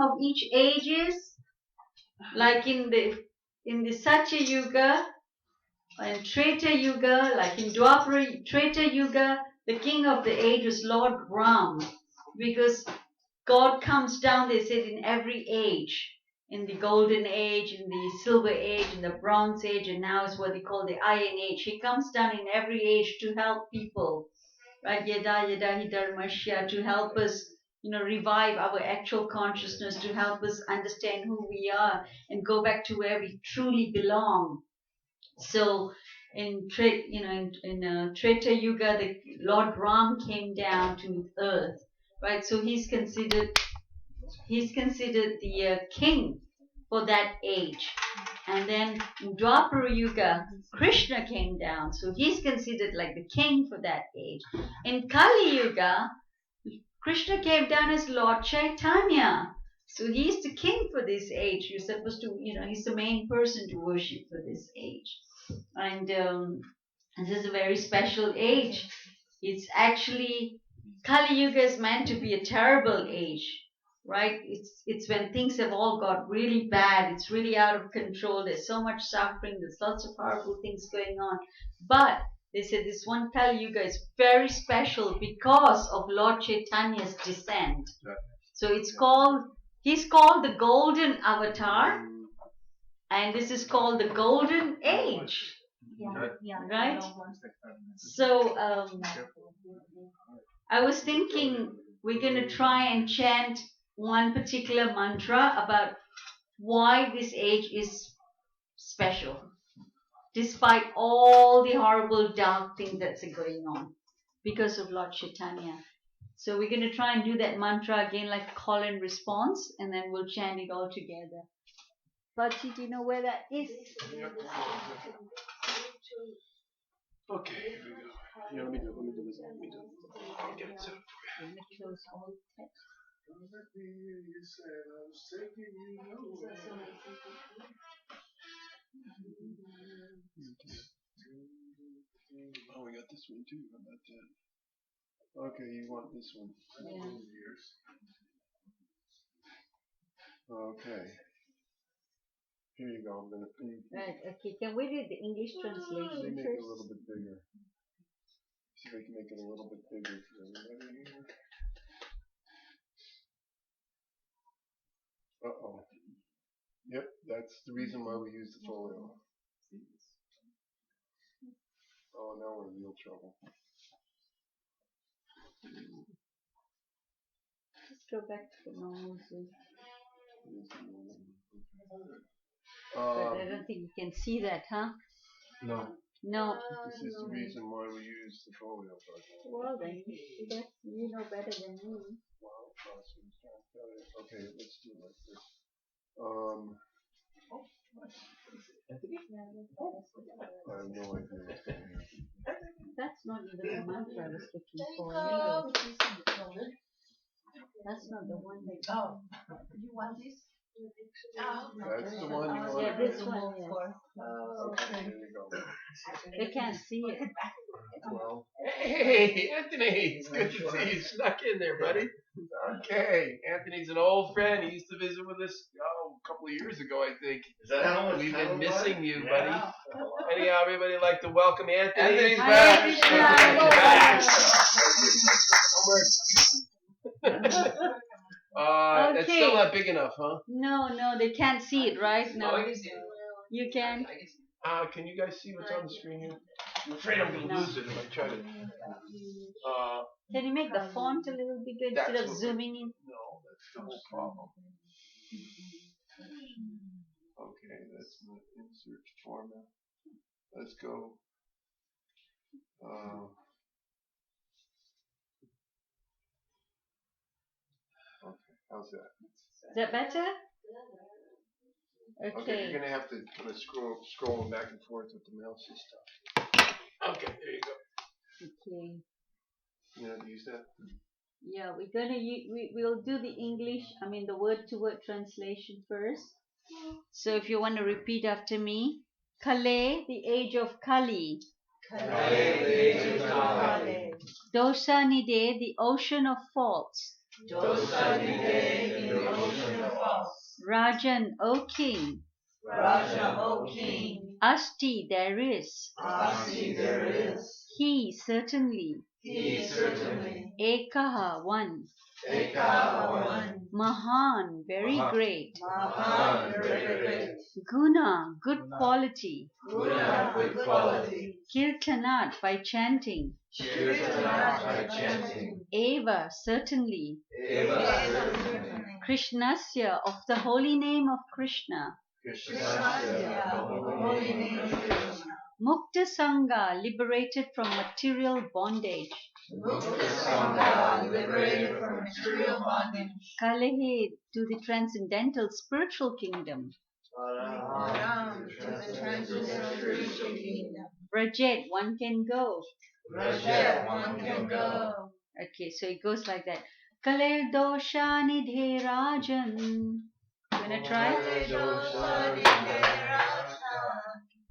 of each age is? Like in the Satya Yuga and Treta Yuga, like in Dwapara Treta Yuga, the king of the age was Lord Ram, because God comes down, they said, in every age. In the golden age, in the silver age, in the bronze age, and now is what they call the iron age. He comes down in every age to help people, right? Yada yada hi dharmasya, to help us, revive our actual consciousness, to help us understand who we are and go back to where we truly belong. So in Treta Yuga, the Lord Ram came down to earth, right? So he's considered the king for that age. And then in Dwapara Yuga, Krishna came down, so he's considered like the king for that age. In Kali Yuga, Krishna came down as Lord Caitanya, so he's the king for this age. You're supposed to, he's the main person to worship for this age. And this is a very special age. It's actually, Kali Yuga is meant to be a terrible age, right? It's when things have all got really bad. It's really out of control. There's so much suffering. There's lots of horrible things going on. But they said this one Kali Yuga is very special because of Lord Chaitanya's descent. So he's called the Golden Avatar, and this is called the Golden Age. Yeah. Right? So I was thinking we're going to try and chant one particular mantra about why this age is special, despite all the horrible dark things that's going on because of Lord Chaitanya. So we're going to try and do that mantra again, like call and response, and then we'll chant it all together. Bachi, do you know where that is? Okay, here we go. Yeah, let me do this. I'll get it set up for you. Let me close all text. Oh, we got this one too. How about that? Okay, you want this one? Yeah. Okay. Here you go. I'm gonna. Right. Okay. Can we read the English translation Let me make first? it a little bit bigger. See if I can make it a little bit bigger for everybody here. Uh-oh. Yep, that's the reason why we use the folio. Oh, now we're in real trouble. Just go back to the normal Zoom. But I don't think you can see that, huh? No. No. This is the reason why we use the folio. Well then, you know better than me. Wow, okay, let's do it like this. I have no idea what's going on. That's not even the mantra I was looking for. That's not the one that. Oh, you want this? That's the one you want. Yeah, this one. Yeah. Okay, there you go. They can't see it. Well, Hey, Anthony, it's good to see you snuck in there, buddy. Okay, Anthony's an old friend. He used to visit with us a couple of years ago, I think. Is that how much We've time been was? missing you, Yeah. buddy. Anyhow, everybody like to welcome Anthony. Anthony's Hare back. That's still not big enough, huh? No, they can't see it, right? No, I No. can see it. You can? I can see it. Can you guys see what's on the screen here? I'm afraid I'm going to lose it if I try to. Can you make the font a little bigger instead of zooming in? No, that's the whole problem. Okay, that's not insert format. Let's go. Okay, how's that? Is that better? Okay, you're Okay. gonna have to kind of scroll back and forth with the mouse and stuff. Okay, there you go. Okay. You know how to use that? Yeah, we'll do the English, the word-to-word translation first. So if you want to repeat after me. Kale, the age of Kali. Dosa Nide, the ocean of faults. Dosa Nide, the ocean of Rajan, O king. Raja, O king. Asti, there is. Asti, there is. He, certainly. He, certainly. Ekaha, one. Eka, one. Mahan, very great. Mahan, very great. Guna, good quality. Guna, good quality. Kirtanat, by chanting. Kirtanat, by chanting. Eva, certainly. Eva, certainly. Krishnasya, of the holy name of Krishna. Krishnasya, holy name of Krishna. Mukta Sangha, liberated from material bondage. Mukta Sangha, liberated from material bondage. Kalehe, to the transcendental spiritual kingdom. Param, to the transcendental spiritual kingdom. Brajet, one can go. Raja, one can go. Okay, so it goes like that. Kaler dosha nidhe rajan. You wanna try?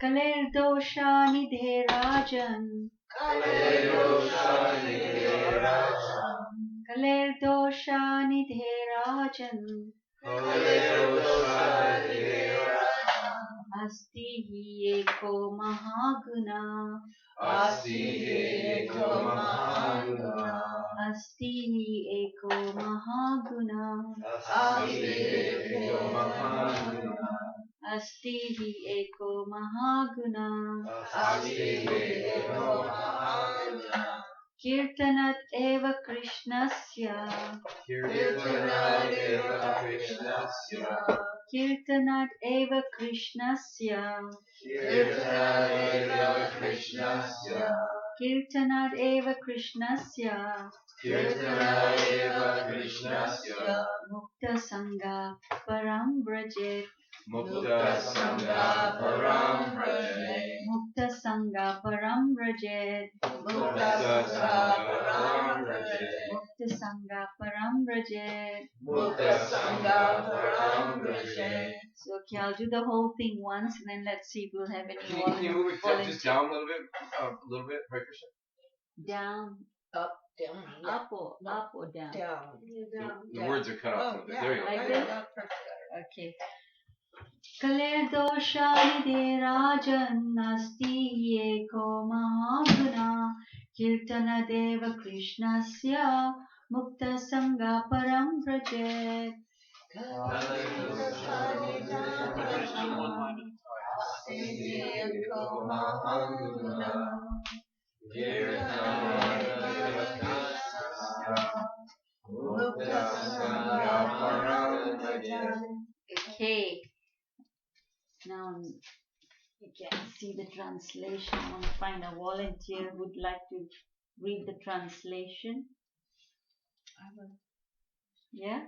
Kaler dosha nidhe rajan. Kaler dosha nidhe rajan. Asti hi eko mahaguna. Asti eko mahaguna. Asti hi eko mahaguna. Asti eko mahaguna. Asti hi eko mahaguna. Asti eko mahaguna. Kirtanat eva Krishnasya. Kirtanat eva Krishnasya. Kirtanat eva Krishnasya. Kirtanat eva Krishnasya. Kirtanat eva Krishnasya. Kirtanat eva Krishnasya. Mukta Sangha Param Brajet. Mukta Sangha Param Brajet. Mukta Sangha Param Brajet. Mukta Sangha Param Brajet. Mukta Sangha Param Brajet. Mukta Sangha Param Brajet. So okay, I'll do the whole thing once and then let's see if we'll have any Can you move it just down a little bit? Hare Krishna? down, Up, down, up or down. down. The words are cut off a little bit. There you go. Like this? Okay. Kaler dosha nidhe rajan asti eko mahaguna. Kirtana deva Krishnasya. Mukta Sangha Param Brajet. Okay. Now you can see the translation. I want to find a volunteer who would like to read the translation. Yeah?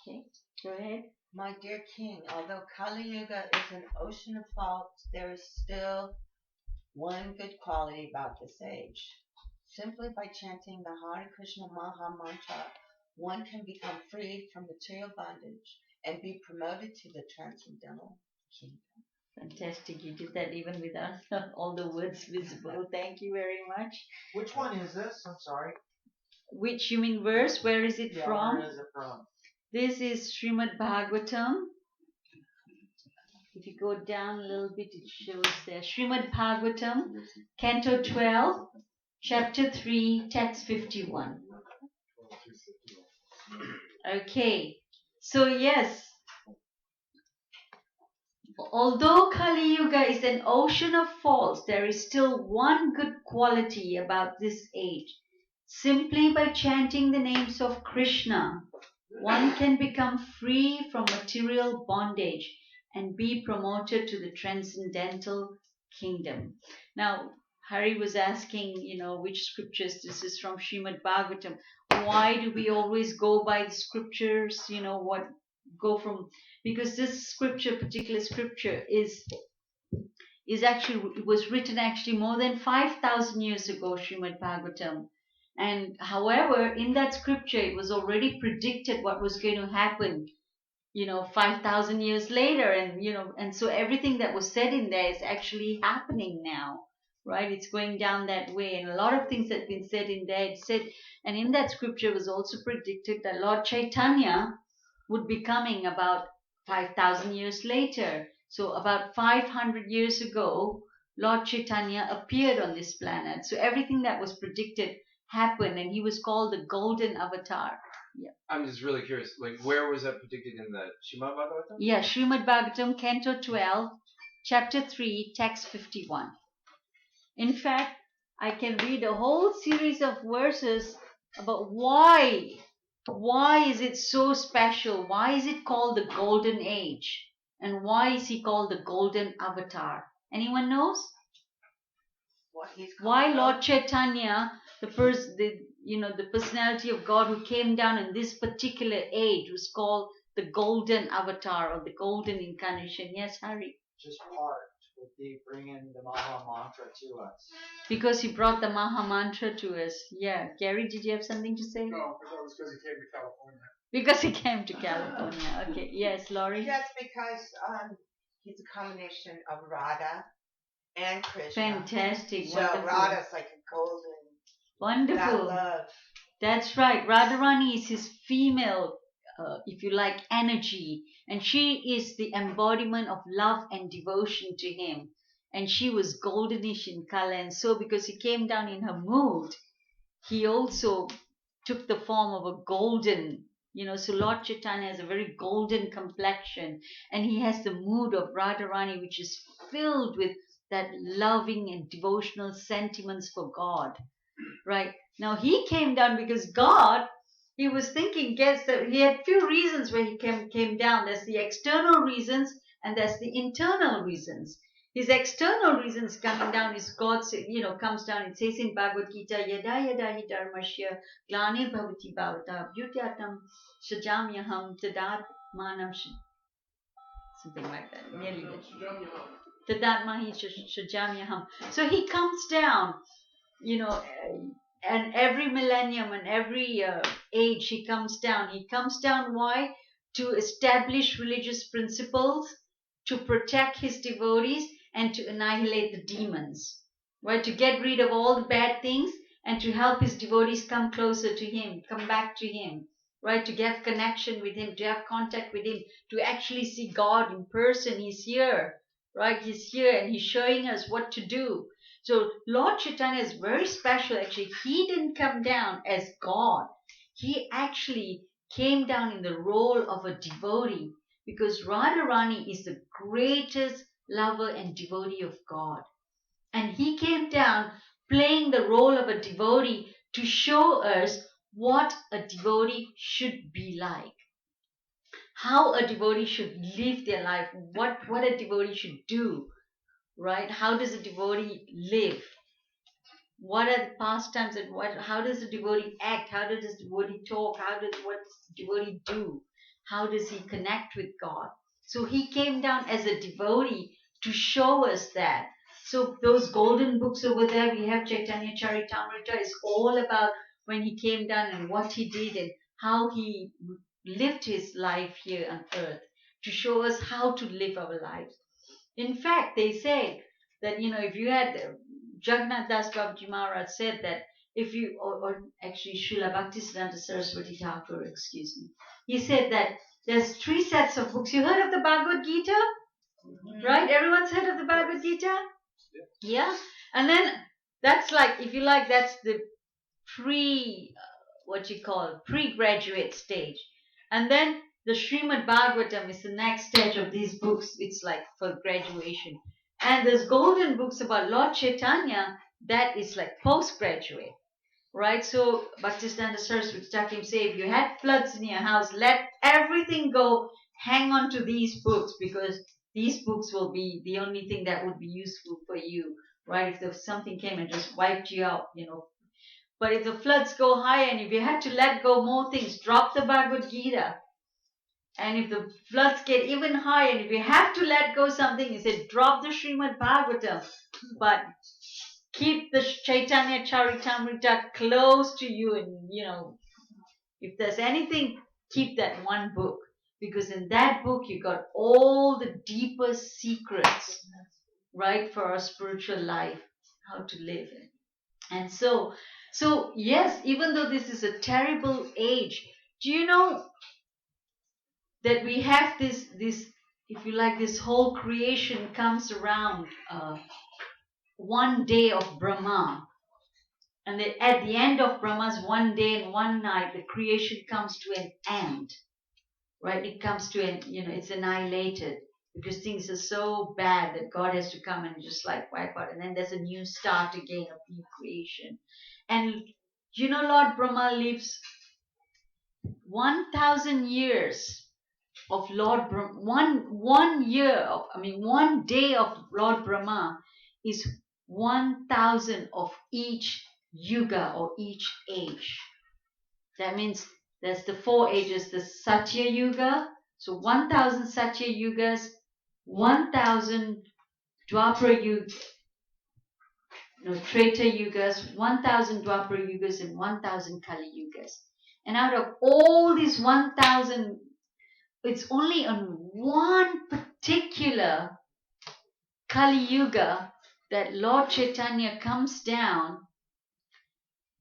Okay, go ahead. My dear King, although Kali Yuga is an ocean of faults, there is still one good quality about this age. Simply by chanting the Hare Krishna Maha Mantra, one can become freed from material bondage and be promoted to the transcendental kingdom. Fantastic. You did that even without all the words visible. Thank you very much. Which one is this? I'm sorry. Which, you mean verse? Where is it from? Where is it from? This is Srimad Bhagavatam. If you go down a little bit, it shows there. Srimad Bhagavatam, Canto 12, Chapter 3, Text 51. Okay. So yes, although Kali Yuga is an ocean of faults, there is still one good quality about this age. Simply by chanting the names of Krishna, one can become free from material bondage and be promoted to the transcendental kingdom. Now, Hari was asking, which scriptures this is from Srimad Bhagavatam. Why do we always go by the scriptures? Because this particular scripture is actually, it was written actually more than 5,000 years ago, Srimad Bhagavatam. And however, in that scripture, it was already predicted what was going to happen, 5,000 years later. And so everything that was said in there is actually happening now, right? It's going down that way. And a lot of things that have been said in there, and in that scripture was also predicted that Lord Caitanya would be coming about 5,000 years later. So about 500 years ago, Lord Chaitanya appeared on this planet. So everything that was predicted happened, and he was called the Golden Avatar. Yeah. I'm just really curious. Like, where was that predicted in the Srimad Bhagavatam? Yeah, Srimad Bhagavatam, Canto 12, Chapter 3, Text 51. In fact, I can read a whole series of verses about why is it so special? Why is it called the Golden Age? And why is he called the Golden Avatar? Anyone knows? What he's Why called. Lord Chaitanya, the personality of God who came down in this particular age, was called the Golden Avatar or the Golden Incarnation? Yes, Hari. Just part would be bringing the Maha Mantra to us. Because he brought the Maha Mantra to us. Yeah. Gary, did you have something to say? No, I thought it was because he came to California. Because he came to California. Okay. Yes, Laurie? That's because he's a combination of Radha and Krishna. Fantastic. So Wonderful. Radha's like a golden. Wonderful. That love. That's right. Radharani is his female, if you like, energy. And she is the embodiment of love and devotion to him. And she was goldenish in color. And so because he came down in her mood, he also took the form of a golden, so Lord Chaitanya has a very golden complexion. And he has the mood of Radharani, which is filled with that loving and devotional sentiments for God. Right. Now he came down because God, he was thinking, he had few reasons where he came down. There's the external reasons and there's the internal reasons. His external reasons coming down is God, comes down. It says in Bhagavad Gita, Yada Yada Hi Dharmasya Glanir Bhavati Bhavata Bhyutyatam Shajamyaham Tadat Manam something like that. Nearly Tadat Mahi Shajamyaham. So he comes down, and every millennium and every age he comes down. He comes down why? To establish religious principles, to protect his devotees, and to annihilate the demons. Right? To get rid of all the bad things and to help his devotees come closer to him, come back to him. Right? To get connection with him, to have contact with him, to actually see God in person. He's here. Right? He's here and he's showing us what to do. So Lord Chaitanya is very special actually. He didn't come down as God. He actually came down in the role of a devotee because Radharani is the greatest lover and devotee of God. And he came down playing the role of a devotee to show us what a devotee should be like. How a devotee should live their life. What a devotee should do. Right? How does a devotee live? What are the pastimes and how does the devotee act? How does the devotee talk? What does the devotee do? How does he connect with God? So he came down as a devotee to show us that. So those golden books over there, we have Caitanya Charitamrita, is all about when he came down and what he did and how he lived his life here on earth to show us how to live our lives. In fact, they say that, if you had Jagannath Das Babaji Maharaj said that if you, or actually Srila Bhaktisiddhanta Saraswati Thakur, excuse me, he said that there's 3 sets of books. You heard of the Bhagavad Gita? Mm-hmm. Right? Everyone's heard of the Bhagavad Gita? Yeah. And then that's like, if you like, that's the pre-graduate stage. And then the Srimad Bhagavatam is the next stage of these books. It's like for graduation. And there's golden books about Lord Chaitanya, that is like postgraduate. Right? So Bhaktisiddhanta Saraswati Thakur say, if you had floods in your house, let everything go, hang on to these books because these books will be the only thing that would be useful for you. Right? If something came and just wiped you out, But if the floods go high and if you had to let go more things, drop the Bhagavad Gita. And if the floods get even higher, and if you have to let go something, he said, drop the Srimad Bhagavatam. But keep the Caitanya Charitamrita close to you. And, if there's anything, keep that one book. Because in that book, you got all the deepest secrets, right, for our spiritual life, how to live. And so yes, even though this is a terrible age, do you know that we have this, if you like, this whole creation comes around one day of Brahma. And at the end of Brahma's one day and one night, the creation comes to an end. Right? It comes to an, it's annihilated. Because things are so bad that God has to come and just like wipe out. And then there's a new start again of new creation. And Lord Brahma lives 1,000 years of Lord Brahma. One day of Lord Brahma is 1,000 of each yuga or each age. That means there's the 4 ages, the Satya Yuga. So 1,000 Satya Yugas, 1,000 Dwapara Yugas, Treta Yugas, 1,000 Dwapara Yugas, and 1,000 Kali Yugas. And out of all these 1,000, it's only on one particular Kali Yuga that Lord Chaitanya comes down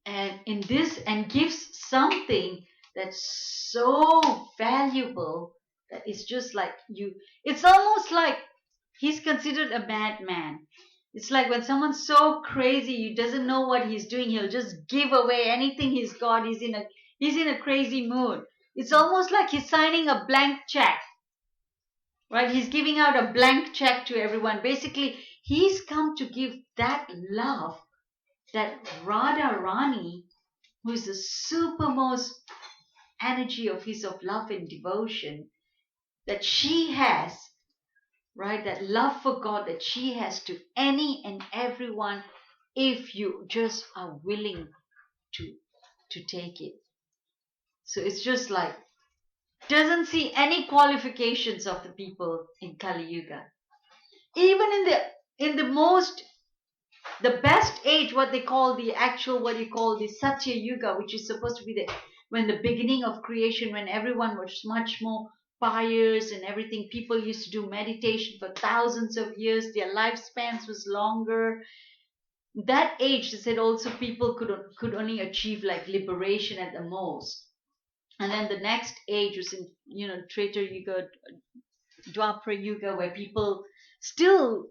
and gives something that's so valuable that it's just like it's almost like he's considered a madman. It's like when someone's so crazy, he doesn't know what he's doing, he'll just give away anything he's got. He's in a crazy mood. It's almost like he's signing a blank check. Right? He's giving out a blank check to everyone. Basically, he's come to give that love that Radharani, who is the supermost energy of love and devotion, that she has, right? That love for God that she has to any and everyone, if you just are willing to take it. So it's just like, doesn't see any qualifications of the people in Kali Yuga. Even in the best age, what they call the Satya Yuga, which is supposed to be when the beginning of creation, when everyone was much more pious and everything, people used to do meditation for thousands of years, their lifespans was longer. That age, they said also people could only achieve like liberation at the most. And then the next age was in, Treta Yuga, Dwapara Yuga, where people still,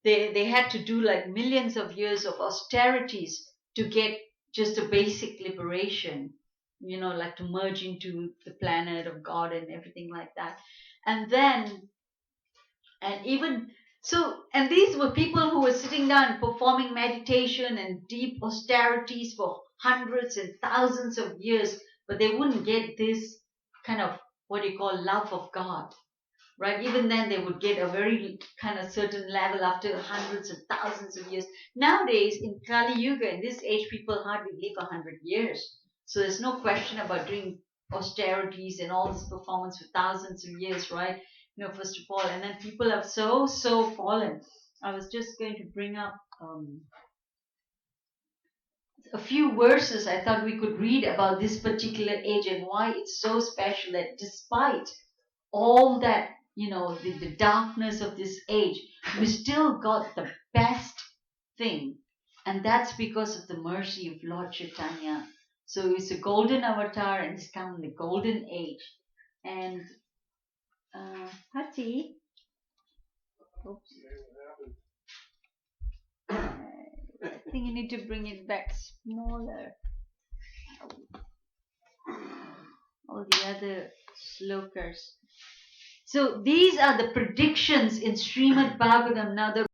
they had to do like millions of years of austerities to get just a basic liberation, like to merge into the planet of God and everything like that. And these were people who were sitting down performing meditation and deep austerities for hundreds and thousands of years, but they wouldn't get this kind of love of God. Right? Even then they would get a very kind of certain level after hundreds and thousands of years. Nowadays in Kali Yuga, in this age, people hardly live 100 years. So there's no question about doing austerities and all this performance for thousands of years, right? First of all, and then people have so fallen. I was just going to bring up a few verses I thought we could read about this particular age and why it's so special that despite all that, the darkness of this age, we still got the best thing. And that's because of the mercy of Lord Chaitanya. So it's a golden avatar and it's come in the golden age. And Hati, oops. I think you need to bring it back smaller. All the other slokas. So these are the predictions in Srimad Bhagavatam. Now the